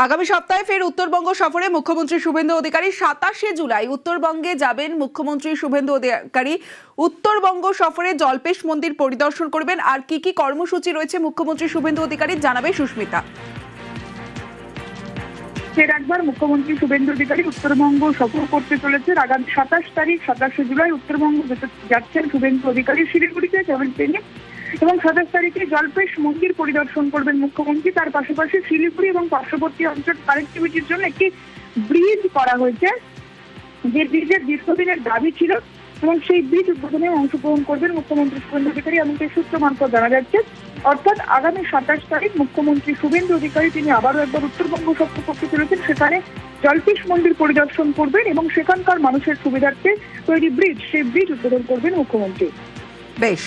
আগামী সপ্তাহে ফের উত্তরবঙ্গ সফরে মুখ্যমন্ত্রী শুভেন্দু অধিকারী। 27শে জুলাই উত্তরবঙ্গে যাবেন মুখ্যমন্ত্রী শুভেন্দু অধিকারী। উত্তরবঙ্গ সফরে জল্পেশ মন্দির পরিদর্শন করবেন। আর কি কি কর্মসূচি রয়েছে মুখ্যমন্ত্রী শুভেন্দু অধিকারী জানাবে সুস্মিতা। ফের একবার মুখ্যমন্ত্রী শুভেন্দু অধিকারী উত্তরবঙ্গ সফর করতে চলেছে। আগামী 27 তারিখ 27শে জুলাই উত্তরবঙ্গ যাচ্ছেন শুভেন্দু অধিকারী শিলিগুড়িতে ট্রাভেল ট্রেনে, এবং 27 তারিখে জল্পেশ মন্দির পরিদর্শন করবেন মুখ্যমন্ত্রী। তার পাশাপাশি শিলিগুড়ি এবং পার্শ্ববর্তী অঞ্চল কানেক্টিভিটির জন্য একটি ব্রিজ করা হয়েছে, যে ব্রিজের দীর্ঘদিনের দাবি ছিল, এবং সেই ব্রিজ উদ্বোধনে অংশগ্রহণ করবেন মুখ্যমন্ত্রী শুভেন্দু অধিকারী। এমনকি সূত্র মারফত জানা যাচ্ছে, অর্থাৎ আগামী 27 তারিখ মুখ্যমন্ত্রী শুভেন্দু অধিকারী তিনি আবারও একবার উত্তরবঙ্গ সফর করতে চলেছেন। সেখানে জল্পেশ মন্দির পরিদর্শন করবেন এবং সেখানকার মানুষের সুবিধার্থে তৈরি ব্রিজ, সেই ব্রিজ উদ্বোধন করবেন মুখ্যমন্ত্রী। বেশ।